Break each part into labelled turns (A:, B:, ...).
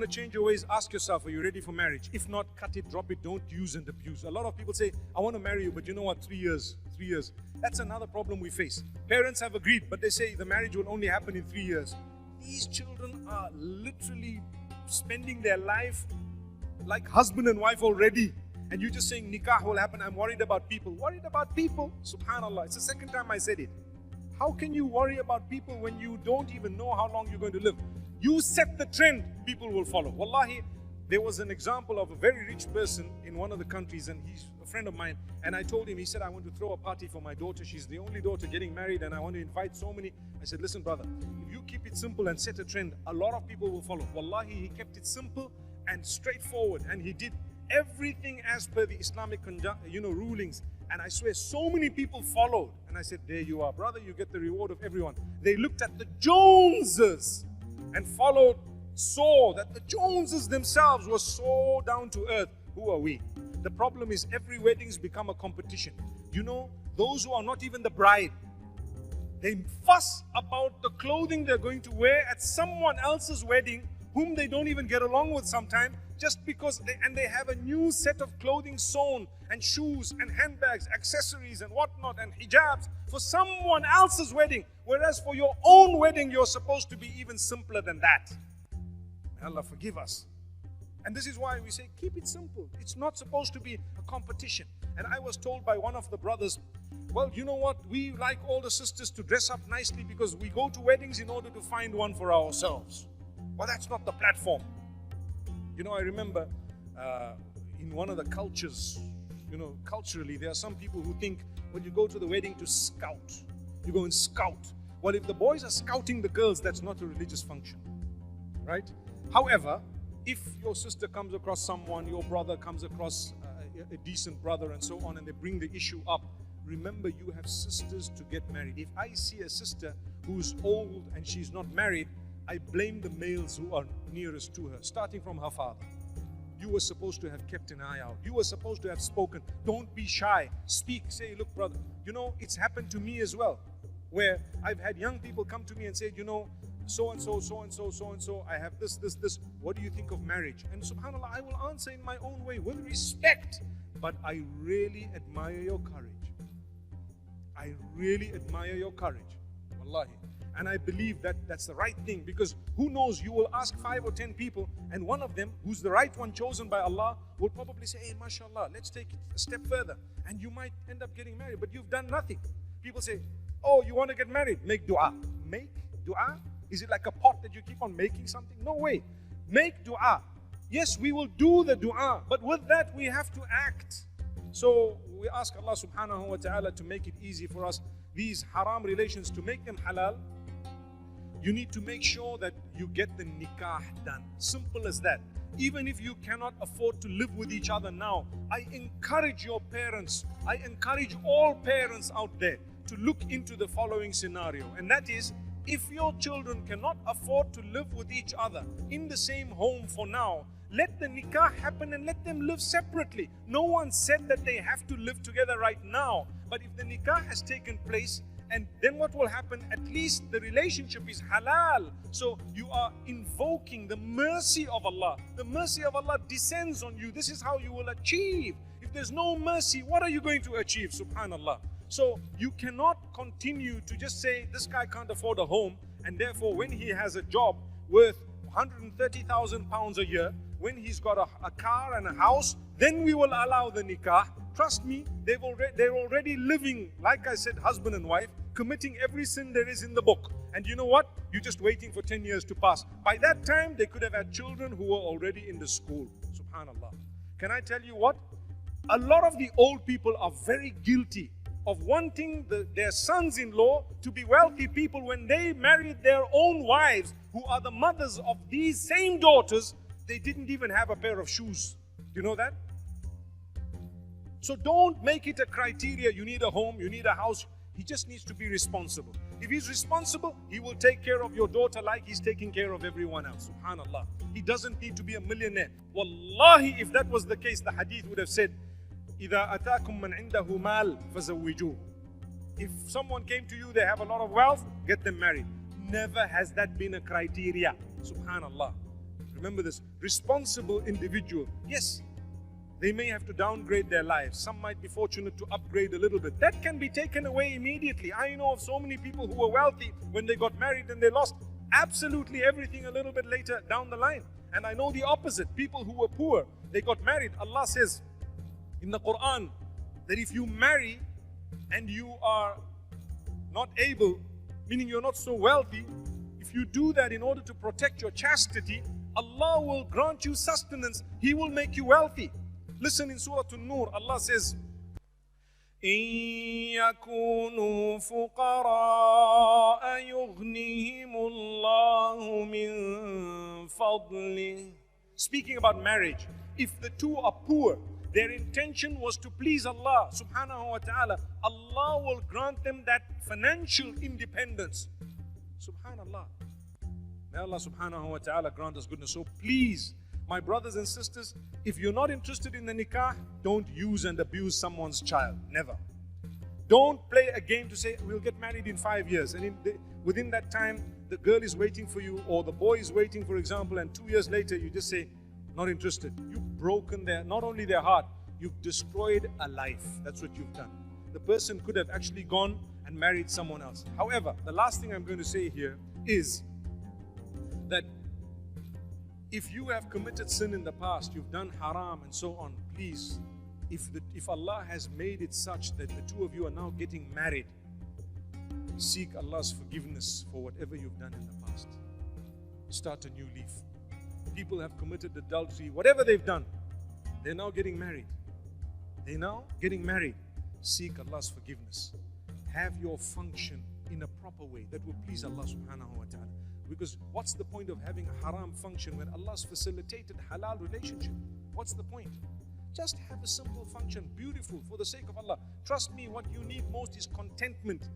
A: to change your ways, ask yourself, are you ready for marriage? If not, cut it, drop it, don't use and abuse. A lot of people say, I want to marry you, but you know what, 3 years. That's another problem we face. Parents have agreed, but they say the marriage will only happen in 3 years. These children are literally spending their life like husband and wife already. And you're just saying nikah will happen. I'm worried about people. Worried about people? Subhanallah. It's the second time I said it. How can you worry about people when you don't even know how long you're going to live? You set the trend, people will follow. Wallahi, there was an example of a very rich person in one of the countries, and he's a friend of mine, and I told him, he said, I want to throw a party for my daughter. She's the only daughter getting married, and I want to invite so many. I said, listen brother, if you keep it simple and set a trend, a lot of people will follow. Wallahi, he kept it simple and straightforward, and he did everything as per the Islamic rulings. And I swear, so many people followed. And I said, there you are, brother, you get the reward of everyone. They looked at the Joneses and followed, saw that the Joneses themselves were so down to earth. Who are we? The problem is every wedding's become a competition. You know, those who are not even the bride, they fuss about the clothing they're going to wear at someone else's wedding, whom they don't even get along with sometimes, just because they have a new set of clothing sewn, and shoes and handbags, accessories and whatnot, and hijabs for someone else's wedding. Whereas for your own wedding, you're supposed to be even simpler than that. May Allah forgive us. And this is why we say, keep it simple. It's not supposed to be a competition. And I was told by one of the brothers, well, you know what? We like all the sisters to dress up nicely because we go to weddings in order to find one for ourselves. Well, that's not the platform. You know, I remember in one of the cultures, you know, culturally, there are some people who think, well, you go to the wedding to scout. You go and scout. Well, if the boys are scouting the girls, that's not a religious function, right? However, if your sister comes across someone, your brother comes across a decent brother and so on, and they bring the issue up, remember you have sisters to get married. If I see a sister who's old and she's not married, I blame the males who are nearest to her, starting from her father. You were supposed to have kept an eye out. You were supposed to have spoken. Don't be shy. Speak. Say, look, brother, you know, it's happened to me as well, where I've had young people come to me and say, you know, so-and-so, so-and-so, so-and-so, I have this. What do you think of marriage? And subhanAllah, I will answer in my own way with respect. But I really admire your courage. I really admire your courage. Wallahi. And I believe that that's the right thing, because who knows, you will ask 5 or 10 people, and one of them, who's the right one chosen by Allah, will probably say, hey, mashallah, let's take it a step further. And you might end up getting married, but you've done nothing. People say, oh, you want to get married? Make dua. Make dua? Is it like a pot that you keep on making something? No way. Make dua. Yes, we will do the dua, but with that we have to act. So we ask Allah subhanahu wa ta'ala to make it easy for us, these haram relations, to make them halal. You need to make sure that you get the nikah done. Simple as that. Even if you cannot afford to live with each other now, I encourage your parents, I encourage all parents out there to look into the following scenario. And that is, if your children cannot afford to live with each other in the same home for now, let the nikah happen and let them live separately. No one said that they have to live together right now. But if the nikah has taken place, and then what will happen? At least the relationship is halal. So you are invoking the mercy of Allah. The mercy of Allah descends on you. This is how you will achieve. If there's no mercy, what are you going to achieve? Subhanallah. So you cannot continue to just say, this guy can't afford a home, and therefore when he has a job worth 130,000 pounds a year, when he's got a car and a house, then we will allow the nikah. Trust me, they're already living, like I said, husband and wife, committing every sin there is in the book. And you know what? You're just waiting for 10 years to pass. By that time, they could have had children who were already in the school. Subhanallah. Can I tell you what? A lot of the old people are very guilty of wanting their sons-in-law to be wealthy people when they married their own wives, who are the mothers of these same daughters. They didn't even have a pair of shoes. Do you know that? So don't make it a criteria. You need a home, you need a house. He just needs to be responsible. If he's responsible, he will take care of your daughter like he's taking care of everyone else. Subhanallah. He doesn't need to be a millionaire. Wallahi, if that was the case, the hadith would have said, إِذَا أَتَاكُم مَّنْ عِنْدَهُ مَالٍ فَزَوِّجُوهُ. If someone came to you, they have a lot of wealth, get them married. Never has that been a criteria. Subhanallah. Remember this, responsible individual. Yes, they may have to downgrade their lives. Some might be fortunate to upgrade a little bit. That can be taken away immediately. I know of so many people who were wealthy when they got married and they lost absolutely everything a little bit later down the line. And I know the opposite. People who were poor, they got married. Allah says in the Quran that if you marry and you are not able, meaning you're not so wealthy, if you do that in order to protect your chastity, Allah will grant you sustenance. He will make you wealthy. Listen in Surah An-Nur, Allah says, إِن يَكُونُوا فُقَرَاءَ يُغْنِهِمُ اللَّهُ مِن فَضْلِهِ. Speaking about marriage, if the two are poor, their intention was to please Allah subhanahu wa ta'ala, Allah will grant them that financial independence. Subhanallah. May Allah subhanahu wa ta'ala grant us goodness. So please, my brothers and sisters, if you're not interested in the nikah, don't use and abuse someone's child. Never. Don't play a game to say, we'll get married in 5 years. And within that time, the girl is waiting for you or the boy is waiting, for example, and 2 years later, you just say, not interested. You've broken not only their heart, you've destroyed a life. That's what you've done. The person could have actually gone and married someone else. However, the last thing I'm going to say here is that if you have committed sin in the past, you've done haram and so on, please, if Allah has made it such that the two of you are now getting married, seek Allah's forgiveness for whatever you've done in the past. Start a new leaf. People have committed adultery, whatever they've done, they're now getting married. They're now getting married. Seek Allah's forgiveness. Have your function in a proper way that will please Allah subhanahu wa ta'ala. Because what's the point of having a haram function when Allah's facilitated halal relationship? What's the point? Just have a simple function, beautiful, for the sake of Allah. Trust me, what you need most is contentment.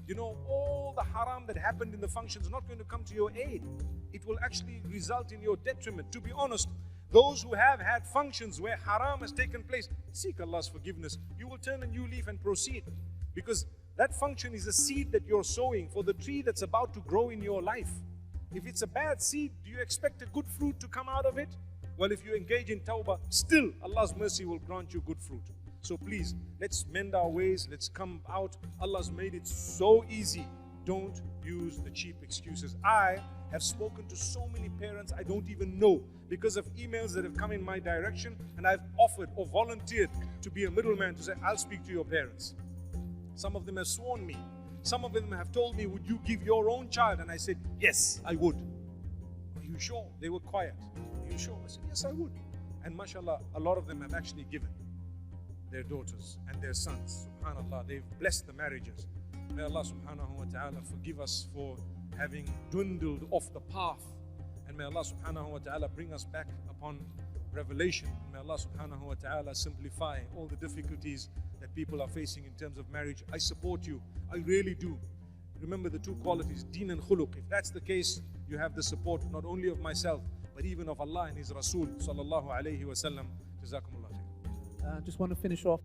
A: You know, all the haram that happened in the function is not going to come to your aid. It will actually result in your detriment. To be honest, those who have had functions where haram has taken place, seek Allah's forgiveness. You will turn a new leaf and proceed. Because that function is a seed that you're sowing for the tree that's about to grow in your life. If it's a bad seed, do you expect a good fruit to come out of it? Well, if you engage in tawbah, still Allah's mercy will grant you good fruit. So please, let's mend our ways, let's come out. Allah's made it so easy. Don't use the cheap excuses. I have spoken to so many parents I don't even know because of emails that have come in my direction, and I've offered or volunteered to be a middleman to say, I'll speak to your parents. Some of them have sworn me. Some of them have told me, would you give your own child? And I said, yes, I would. Are you sure? They were quiet. Are you sure? I said, yes, I would. And mashallah, a lot of them have actually given their daughters and their sons. Subhanallah, they've blessed the marriages. May Allah subhanahu wa ta'ala forgive us for having dwindled off the path. And may Allah subhanahu wa ta'ala bring us back upon revelation. And may Allah subhanahu wa ta'ala simplify all the difficulties that people are facing in terms of marriage. I support you. I really do. Remember the two qualities, deen and khuluq. If that's the case, you have the support not only of myself, but even of Allah and His Rasul sallallahu alayhi wa sallam. Jazakumullah khair.
B: Just want to finish off